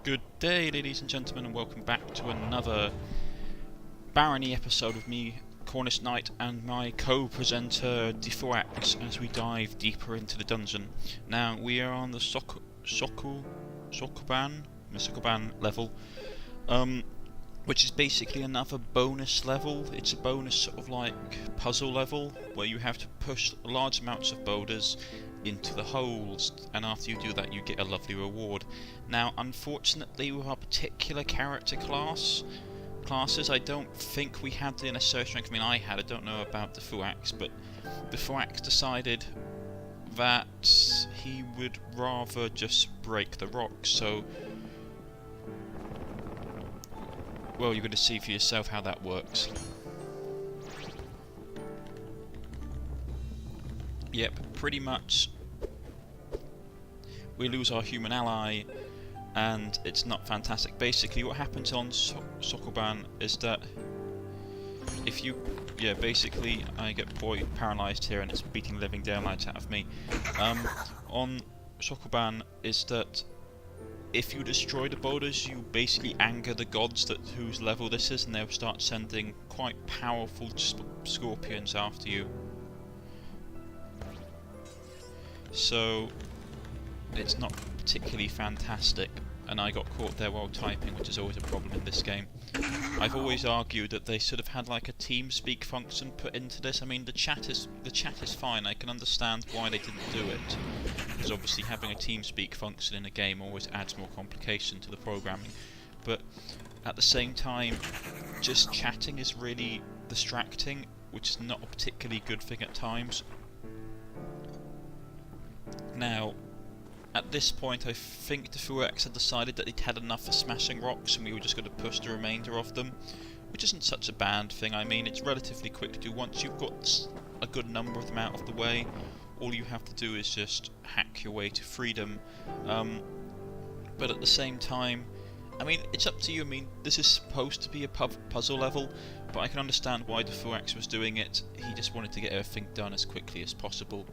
Good day, ladies and gentlemen, and welcome back to another Barony episode of me, Cornish-Knight, and my co-presenter, Defoax, as we dive deeper into the dungeon. Now, we are on the Sokoban level, which is basically another bonus level. It's a bonus sort of like puzzle level, where you have to push large amounts of boulders into the holes, and after you do that you get a lovely reward. Now, unfortunately, with our particular character classes, I don't think we had the necessary strength. I mean, I don't know about the Defoax, but the Defoax decided that he would rather just break the rocks, so well, you're going to see for yourself how that works. Yep, pretty much we lose our human ally, and it's not fantastic. Basically, what happens on Sokoban is that if you, basically I get paralysed here, and it's beating living daylights out of me. On Sokoban is that if you destroy the boulders, you basically anger the gods whose level this is, and they'll start sending quite powerful scorpions after you. So it's not particularly fantastic, and I got caught there while typing, which is always a problem in this game. I've always argued that they should have had like a TeamSpeak function put into this. I mean, the chat is fine. I can understand why they didn't do it, because obviously having a TeamSpeak function in a game always adds more complication to the programming. But at the same time, just chatting is really distracting, which is not a particularly good thing at times. Now, at this point, I think the Defoax had decided that he'd had enough of smashing rocks, and we were just going to push the remainder of them, which isn't such a bad thing. I mean, it's relatively quick to do. Once you've got a good number of them out of the way, all you have to do is just hack your way to freedom. But at the same time, I mean, it's up to you. I mean, this is supposed to be a puzzle level, but I can understand why the Defoax was doing it. He just wanted to get everything done as quickly as possible.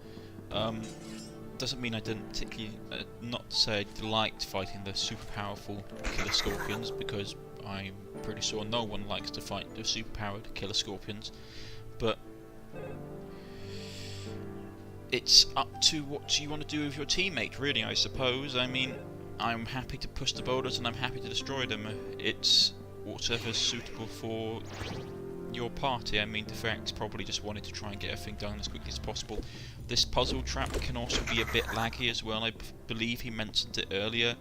Doesn't mean I didn't particularly, not to say I liked fighting the super powerful killer scorpions, because I'm pretty sure no one likes to fight the super powered killer scorpions, but it's up to what you want to do with your teammate, really, I suppose. I mean, I'm happy to push the boulders and I'm happy to destroy them. It's whatever's suitable for your party. I mean, the Defoax probably just wanted to try and get everything done as quickly as possible. This puzzle trap can also be a bit laggy as well. I believe he mentioned it earlier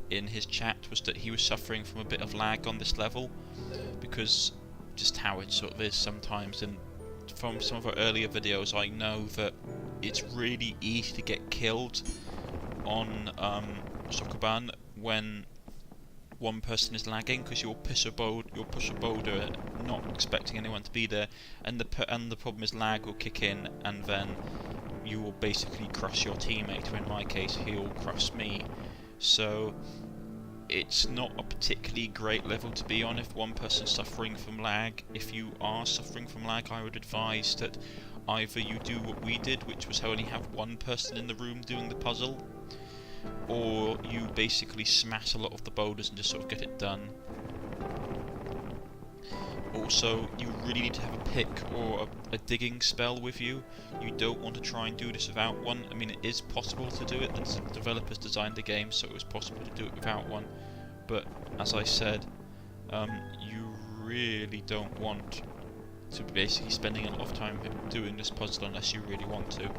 in his chat, was that he was suffering from a bit of lag on this level, because just how it sort of is sometimes. And from some of our earlier videos, I know that it's really easy to get killed on Sokoban when one person is lagging, because you'll push a boulder not expecting anyone to be there, and the problem is lag will kick in, and then you will basically crush your teammate, or in my case he'll crush me. So it's not a particularly great level to be on if one person's suffering from lag. If you are suffering from lag, I would advise that either you do what we did, which was only have one person in the room doing the puzzle, or you basically smash a lot of the boulders and just sort of get it done. Also, you really need to have a pick or a digging spell with you. You don't want to try and do this without one. I mean, it is possible to do it. The developers designed the game so it was possible to do it without one. But as I said, you really don't want to be basically spending a lot of time doing this puzzle unless you really want to.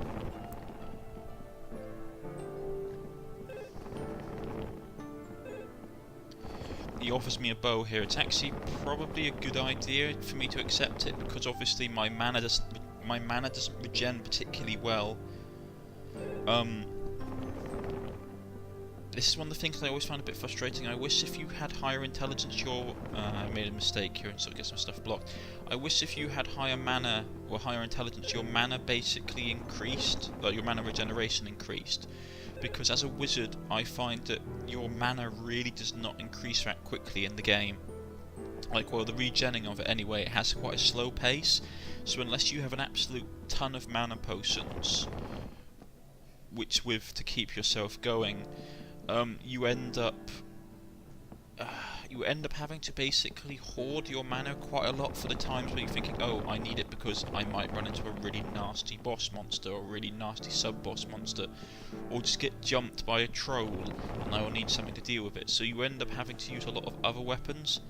He offers me a bow here. It's actually probably a good idea for me to accept it, because obviously my mana doesn't regen particularly well. This is one of the things that I always found a bit frustrating. I wish if you had higher intelligence, I made a mistake here and sort of get some stuff blocked. I wish if you had higher mana or higher intelligence, your mana basically increased, like your mana regeneration increased. Because as a wizard, I find that your mana really does not increase that quickly in the game. Like, well, the regenning of it anyway, it has quite a slow pace, so unless you have an absolute ton of mana potions, to keep yourself going, you end up you end up having to basically hoard your mana quite a lot for the times where you're thinking, oh, I need it because I might run into a really nasty boss monster or a really nasty sub-boss monster, or just get jumped by a troll and I will need something to deal with it. So you end up having to use a lot of other weapons.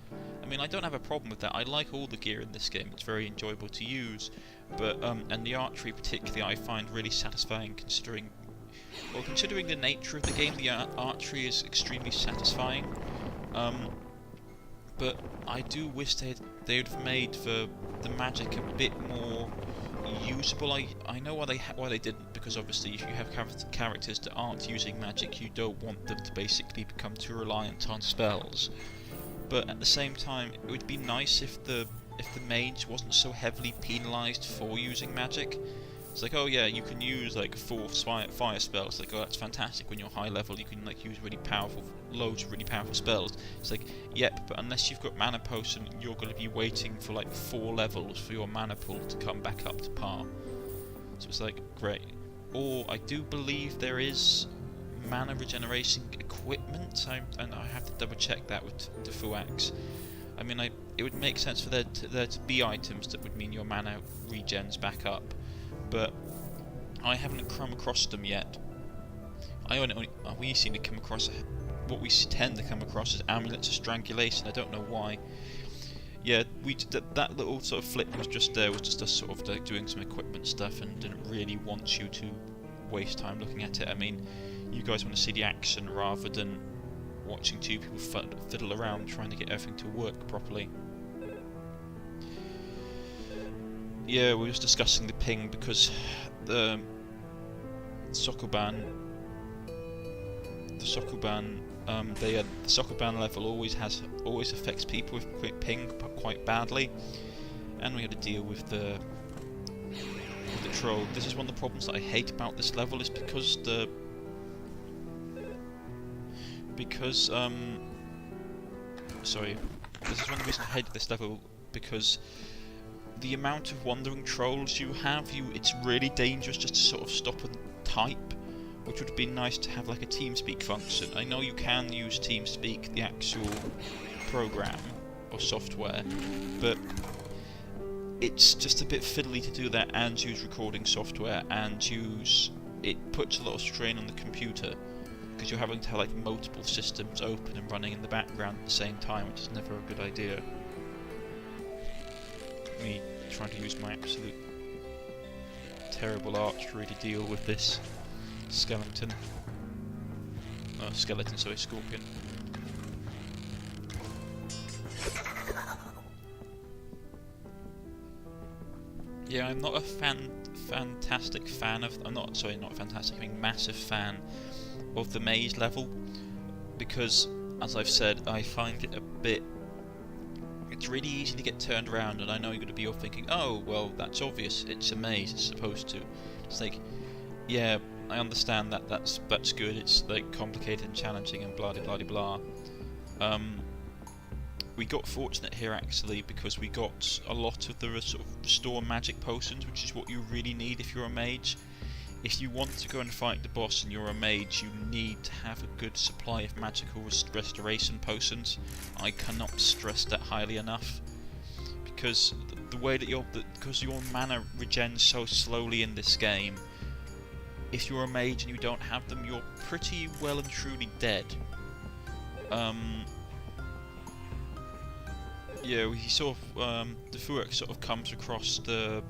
I mean, I don't have a problem with that. I like all the gear in this game. It's very enjoyable to use, but and the archery particularly I find really satisfying considering the nature of the game. The archery is extremely satisfying. But I do wish they would have made the magic a bit more usable. I know why they didn't, because obviously if you have characters that aren't using magic, you don't want them to basically become too reliant on spells. But at the same time, it would be nice if the mage wasn't so heavily penalised for using magic. It's like, oh yeah, you can use like 4 fire spells. Like, oh, that's fantastic. When you're high level, you can like use loads of really powerful spells. It's like, yep, but unless you've got mana potion, you're going to be waiting for like 4 levels for your mana pool to come back up to par. So it's like, great. Or I do believe there is mana regeneration equipment, and I have to double check that with the Fuax. I mean, it would make sense for there to be items that would mean your mana regens back up, but I haven't come across them yet. We seem to come across what we tend to come across as amulets of strangulation. I don't know why. Yeah, that little sort of flip was just us sort of like doing some equipment stuff, and didn't really want you to waste time looking at it. I mean, you guys want to see the action rather than watching 2 people fiddle around trying to get everything to work properly. Yeah, we were just discussing the ping because the Sokoban the Sokoban level always affects people with quick ping quite badly, and we had to deal with the troll. This is one of the problems that I hate about this level, is because sorry, this is one of the reasons I hated this level, because the amount of wandering trolls you have, it's really dangerous just to sort of stop and type, which would be nice to have like a TeamSpeak function. I know you can use TeamSpeak, the actual program or software, but it's just a bit fiddly to do that and use recording software, and it puts a lot of strain on the computer, because you're having to have like multiple systems open and running in the background at the same time, which is never a good idea. Me trying to use my absolute terrible archery to deal with this skeleton. Sorry, scorpion. Yeah, I'm not a fantastic fan of. Not fantastic. I mean, massive fan of the maze level, because, as I've said, I find it a bit. It's really easy to get turned around, and I know you're going to be all thinking, oh, well, that's obvious, it's a maze, it's supposed to. It's like, yeah, I understand that's good, it's like complicated and challenging and blah blah blah blah. We got fortunate here actually, because we got a lot of the sort of restore magic potions, which is what you really need if you're a mage. If you want to go and fight the boss and you're a mage, you need to have a good supply of magical restoration potions. I cannot stress that highly enough, because the way that because your mana regens so slowly in this game, if you're a mage and you don't have them, you're pretty well and truly dead. Yeah, we sort of the Fuax sort of comes across the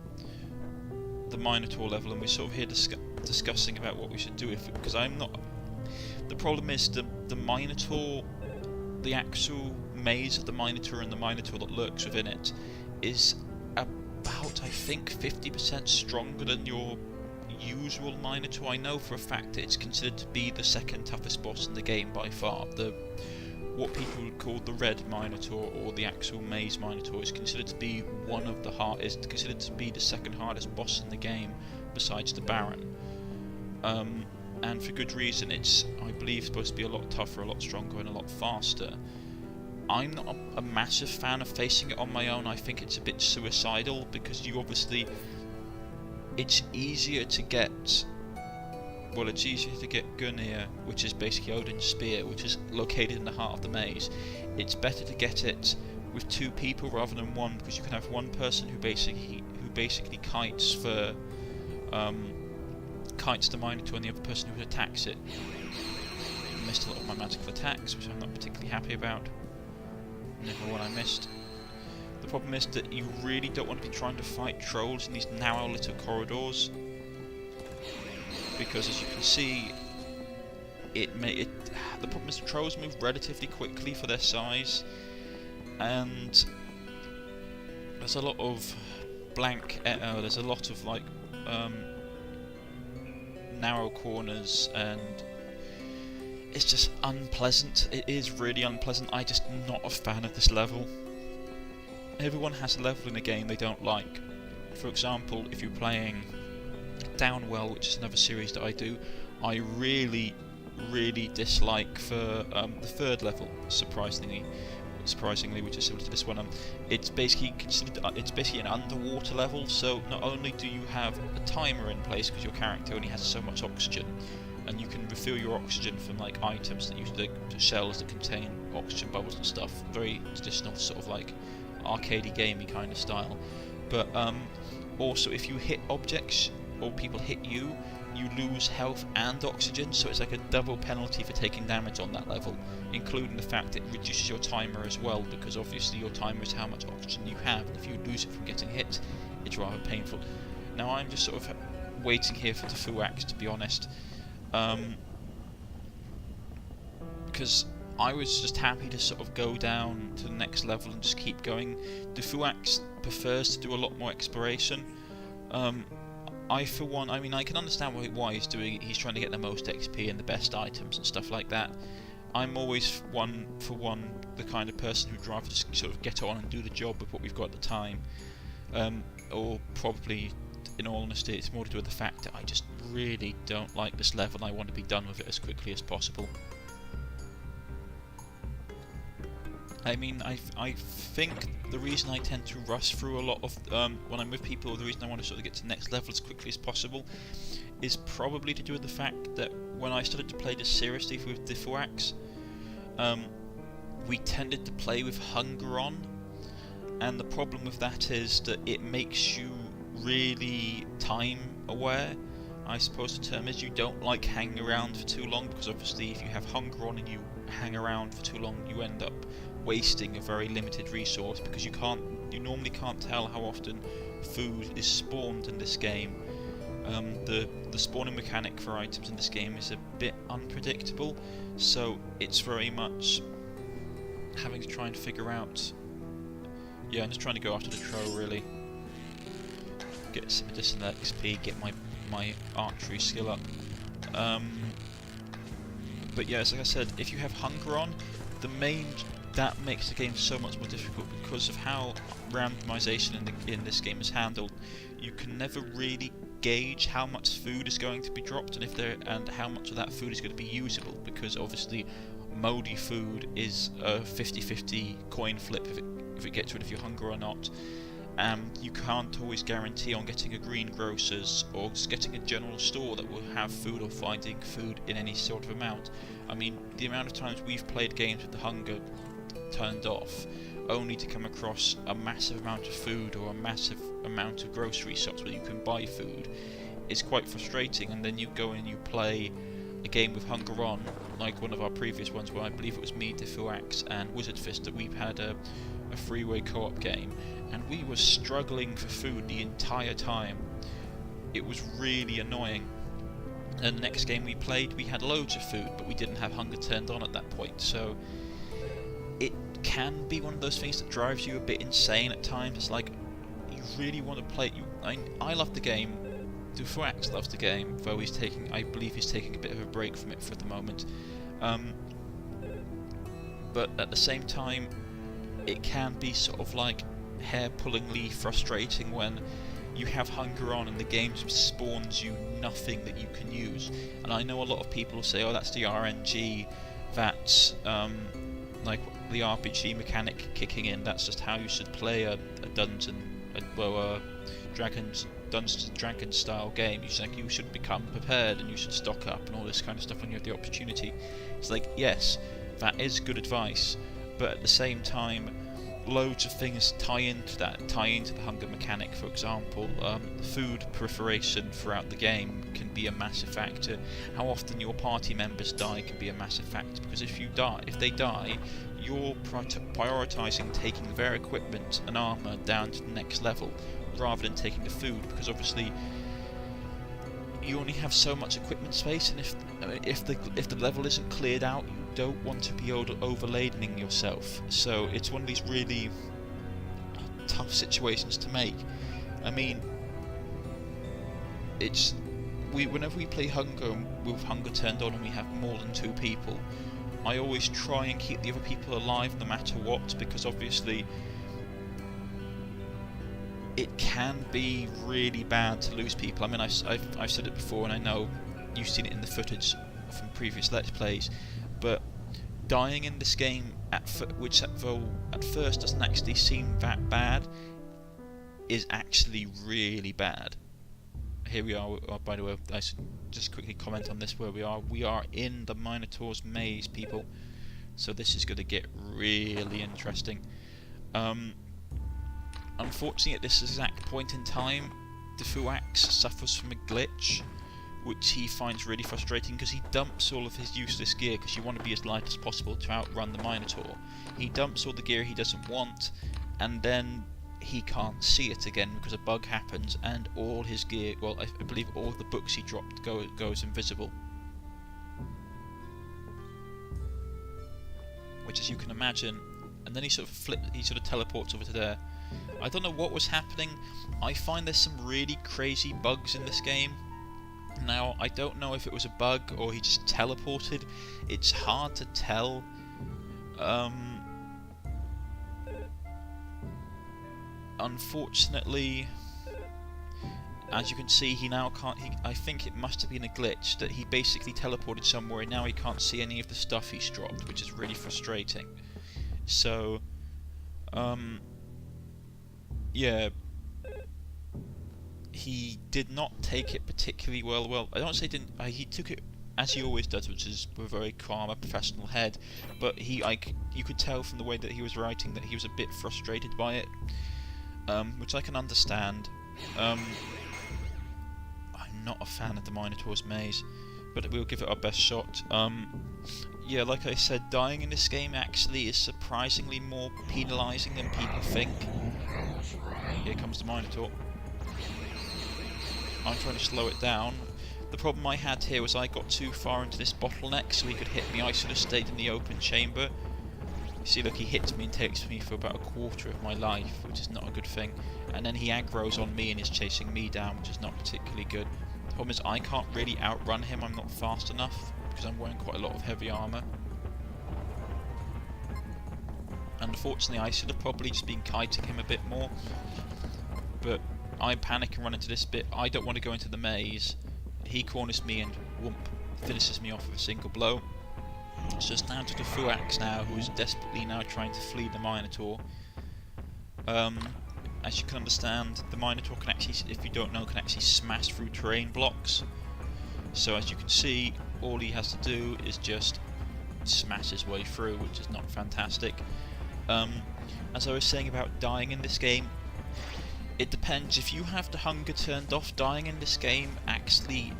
Minotaur level, and we're sort of here discussing about what we should do with it, because I'm not. The problem is the Minotaur, the actual maze of the Minotaur and the Minotaur that lurks within it, is about, I think, 50% stronger than your usual Minotaur. I know for a fact that it's considered to be the second toughest boss in the game by far. What people would call the Red Minotaur, or the actual Maze Minotaur, is considered to be considered to be the second hardest boss in the game, besides the Baron. And for good reason. It's, I believe, supposed to be a lot tougher, a lot stronger, and a lot faster. I'm not a massive fan of facing it on my own. I think it's a bit suicidal, because it's easier to get well, it's easier to get Gungnir, which is basically Odin's spear, which is located in the heart of the maze. It's better to get it with 2 people rather than 1, because you can have one person who basically kites for kites the minotaur, and the other person who attacks it. I missed a lot of my magical attacks, which I'm not particularly happy about. Never one I missed. The problem is that you really don't want to be trying to fight trolls in these narrow little corridors, because as you can see, the problem is the trolls move relatively quickly for their size, and there's a lot of there's a lot of like narrow corners, and it's just unpleasant. It is really unpleasant. I'm just not a fan of this level. Everyone has a level in a game they don't like. For example, if you're playing Downwell, which is another series that I do, I really dislike for the 3rd level, surprisingly, which is similar to this one. It's basically an underwater level. So not only do you have a timer in place because your character only has so much oxygen, and you can refill your oxygen from like items that use the shells that contain oxygen bubbles and stuff. Very traditional sort of like arcadey gamey kind of style. But also, if you hit objects or people hit you, you lose health and oxygen, so it's like a double penalty for taking damage on that level, including the fact it reduces your timer as well, because obviously your timer is how much oxygen you have, and if you lose it from getting hit, it's rather painful. Now I'm just sort of waiting here for the Fuax, to be honest, because I was just happy to sort of go down to the next level and just keep going. The Fuax prefers to do a lot more exploration. I, for one, I mean, I can understand why he's doing it. He's trying to get the most XP and the best items and stuff like that. I'm always the kind of person who'd rather just sort of get on and do the job with what we've got at the time. Or probably, in all honesty, it's more to do with the fact that I just really don't like this level and I want to be done with it as quickly as possible. I mean, I think the reason I tend to rush through a lot of when I'm with people, the reason I want to sort of get to the next level as quickly as possible, is probably to do with the fact that when I started to play this seriously with the Fuax, we tended to play with hunger on, and the problem with that is that it makes you really time aware. I suppose the term is you don't like hanging around for too long, because obviously if you have hunger on and you hang around for too long, you end up wasting a very limited resource, because you normally can't tell how often food is spawned in this game. The spawning mechanic for items in this game is a bit unpredictable, so it's very much having to try and figure out. Yeah, I'm just trying to go after the troll really. Get some medicinal XP, get my archery skill up. But yeah, as like I said, if you have hunger on, that makes the game so much more difficult, because of how randomization in this game is handled. You can never really gauge how much food is going to be dropped and how much of that food is going to be usable, because obviously moldy food is a 50-50 coin flip if it gets rid of your hunger or not. And you can't always guarantee on getting a greengrocer's or just getting a general store that will have food, or finding food in any sort of amount. I mean, the amount of times we've played games with the hunger turned off, only to come across a massive amount of food or a massive amount of grocery shops where you can buy food, is quite frustrating. And then you go and you play a game with hunger on, like one of our previous ones where I believe it was me, Diffuax, and Wizard Fist, that we've had a freeway co-op game, and we were struggling for food the entire time. It was really annoying. And the next game we played, we had loads of food, but we didn't have hunger turned on at that point, so it can be one of those things that drives you a bit insane at times. It's like, you really want to play. I love the game. Diffuax loves the game, though I believe he's taking a bit of a break from it for the moment. But at the same time, it can be sort of like hair-pullingly frustrating when you have hunger on and the game spawns you nothing that you can use. And I know a lot of people say, oh, that's the RNG, that's like the RPG mechanic kicking in, that's just how you should play a dungeon, a Dragon's Dungeons and Dragons style game. It's like you should become prepared and you should stock up and all this kind of stuff when you have the opportunity. It's like, yes, that is good advice, but at the same time, loads of things tie into that, tie into the hunger mechanic. For example, food proliferation throughout the game can be a massive factor. How often your party members die can be a massive factor, because if they die, you're prioritising taking their equipment and armour down to the next level, rather than taking the food, because obviously you only have so much equipment space, and if the level isn't cleared out, you don't want to be overladening yourself. So it's one of these really tough situations to make. I mean, whenever we play Hunger with Hunger turned on and we have more than 2 people, I always try and keep the other people alive no matter what, because obviously it can be really bad to lose people. I mean, I've said it before, and I know you've seen it in the footage from previous Let's Plays, but dying in this game, which though at first doesn't actually seem that bad, is actually really bad. Here we are, by the way, I should just quickly comment on this, where we are. We are in the Minotaur's maze, people, so this is going to get really interesting. Unfortunately, at this exact point in time, the Fuax suffers from a glitch, which he finds really frustrating, because he dumps all of his useless gear, because you want to be as light as possible to outrun the Minotaur. He dumps all the gear he doesn't want, and then he can't see it again because a bug happens, and all his gear, well, I believe all of the books he dropped goes invisible. Which, as you can imagine, and then he sort of teleports over to there. I don't know what was happening. I find there's some really crazy bugs in this game. Now, I don't know if it was a bug or he just teleported. It's hard to tell. Unfortunately, as you can see, he now can't. I think it must have been a glitch that he basically teleported somewhere, and now he can't see any of the stuff he's dropped, which is really frustrating. So, yeah, he did not take it particularly well. Well, I don't say didn't. He took it as he always does, which is with a very calm, a professional head. But you could tell from the way that he was writing that he was a bit frustrated by it, which I can understand. I'm not a fan of the Minotaur's maze, but we'll give it our best shot. Yeah, like I said, dying in this game actually is surprisingly more penalising than people think. Here comes the Minotaur. I'm trying to slow it down. The problem I had here was I got too far into this bottleneck so he could hit me. I should have stayed in the open chamber. You see, look, he hits me and takes me for about a quarter of my life, which is not a good thing. And then he aggroes on me and is chasing me down, which is not particularly good. The problem is I can't really outrun him. I'm not fast enough because I'm wearing quite a lot of heavy armour. Unfortunately, I should have probably just been kiting him a bit more. But I panic and run into this bit. I don't want to go into the maze. He corners me and whoomp, finishes me off with a single blow. So it's down to the Fuax now, who is desperately now trying to flee the Minotaur. As you can understand, the Minotaur can actually, if you don't know, can actually smash through terrain blocks. So as you can see, all he has to do is just smash his way through, which is not fantastic. As I was saying about dying in this game, it depends. If you have the hunger turned off, dying in this game, actually,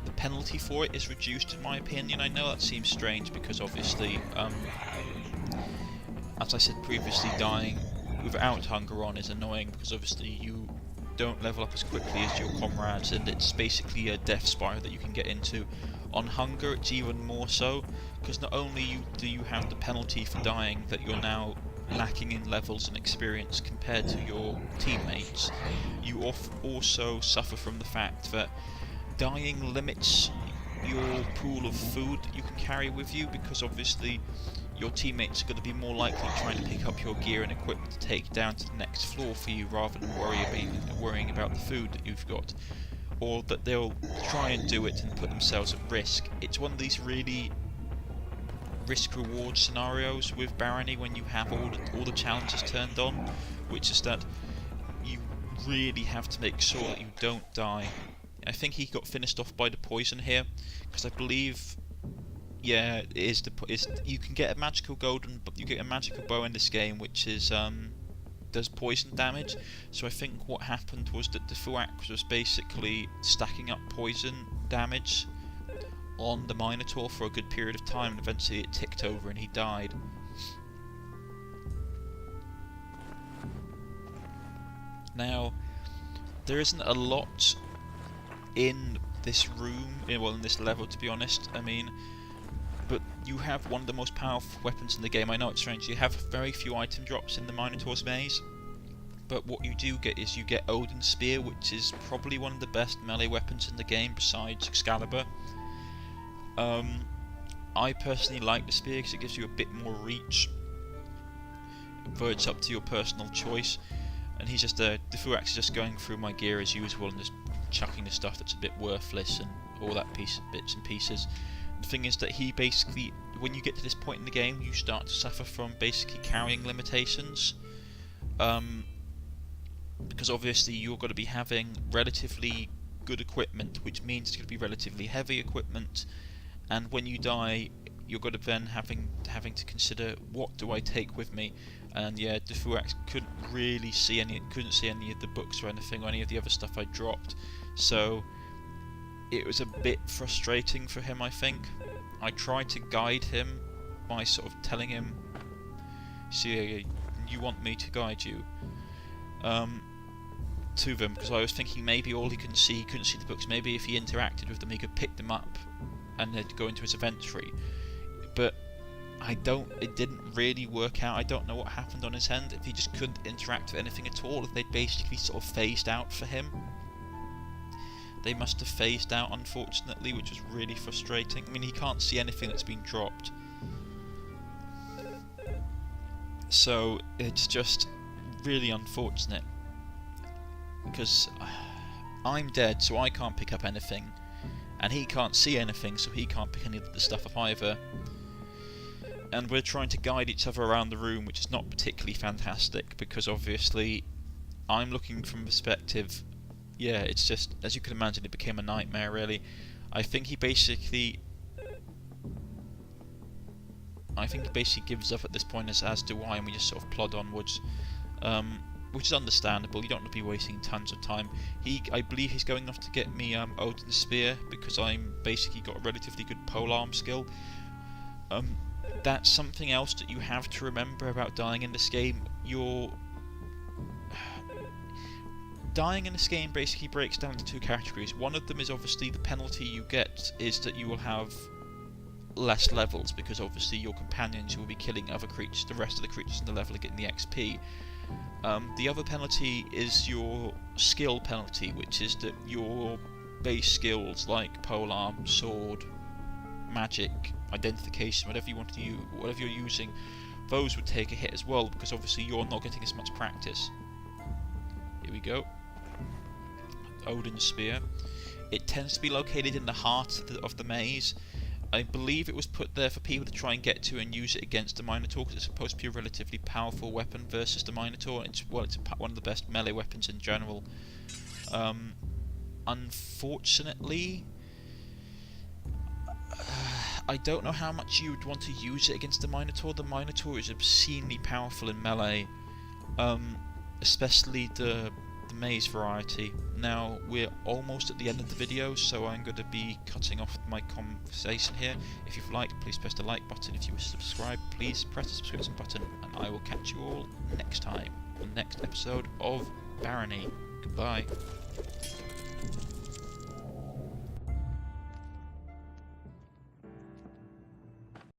the penalty for it is reduced, in my opinion. I know that seems strange because obviously, as I said previously, dying without hunger on is annoying because obviously you don't level up as quickly as your comrades, and it's basically a death spiral that you can get into. On hunger, it's even more so, because not only do you have the penalty for dying that you're now lacking in levels and experience compared to your teammates, you also suffer from the fact that dying limits your pool of food that you can carry with you, because obviously your teammates are going to be more likely trying to pick up your gear and equipment to take down to the next floor for you, rather than worrying about the food that you've got, or that they'll try and do it and put themselves at risk. It's one of these really risk-reward scenarios with Barony when you have all the challenges turned on, which is that you really have to make sure that you don't die. I think he got finished off by the poison here, because I believe, yeah, it is you can get a magical you get a magical bow in this game, which is does poison damage. So I think what happened was that the Fuax was basically stacking up poison damage on the Minotaur for a good period of time, and eventually it ticked over and he died. Now, there isn't a lot in this room, well, in this level, to be honest. I mean, but you have one of the most powerful weapons in the game. I know it's strange, you have very few item drops in the Minotaur's maze, but what you do get is you get Odin's Spear, which is probably one of the best melee weapons in the game besides Excalibur. I personally like the spear because it gives you a bit more reach, but it's up to your personal choice. And he's just the Fuax is just going through my gear as usual and just chucking the stuff that's a bit worthless and all that bits and pieces. The thing is that he basically, when you get to this point in the game, you start to suffer from basically carrying limitations, because obviously you're going to be having relatively good equipment, which means it's going to be relatively heavy equipment, and when you die, you're going to then having to consider, what do I take with me? And yeah, the Fuax couldn't see any of the books or anything, or any of the other stuff I dropped, so it was a bit frustrating for him, I think. I tried to guide him by sort of telling him, see, you want me to guide you to them, because I was thinking maybe all he couldn't see the books, maybe if he interacted with them he could pick them up and they'd go into his inventory, but it didn't really work out. I don't know what happened on his end, if he just couldn't interact with anything at all, if they'd basically sort of phased out for him. They must have phased out, unfortunately, which was really frustrating. I mean, he can't see anything that's been dropped, so it's just really unfortunate, because I'm dead, so I can't pick up anything, and he can't see anything, so he can't pick any of the stuff up either. And we're trying to guide each other around the room, which is not particularly fantastic, because obviously I'm looking from a perspective, yeah, it's just, as you can imagine, it became a nightmare, really. I think he basically gives up at this point, as do I, and we just sort of plod onwards, which is understandable. You don't want to be wasting tons of time. I believe he's going off to get me Odin's Spear, because I'm basically got a relatively good polearm skill. That's something else that you have to remember about dying in this game. Dying in this game basically breaks down into two categories. One of them is obviously the penalty you get is that you will have less levels, because obviously your companions will be killing other creatures, the rest of the creatures in the level are getting the XP. The other penalty is your skill penalty, which is that your base skills like polearm, sword, magic, identification, whatever you're using, those would take a hit as well, because obviously you're not getting as much practice. Here we go. Odin's Spear. It tends to be located in the heart of the maze. I believe it was put there for people to try and get to and use it against the Minotaur, because it's supposed to be a relatively powerful weapon versus the Minotaur. It's one of the best melee weapons in general. Unfortunately, I don't know how much you would want to use it against the Minotaur. The Minotaur is obscenely powerful in melee, especially the maze variety. Now, we're almost at the end of the video, so I'm going to be cutting off my conversation here. If you've liked, please press the like button. If you wish to subscribe, please press the subscription button, and I will catch you all next time on the next episode of Barony. Goodbye.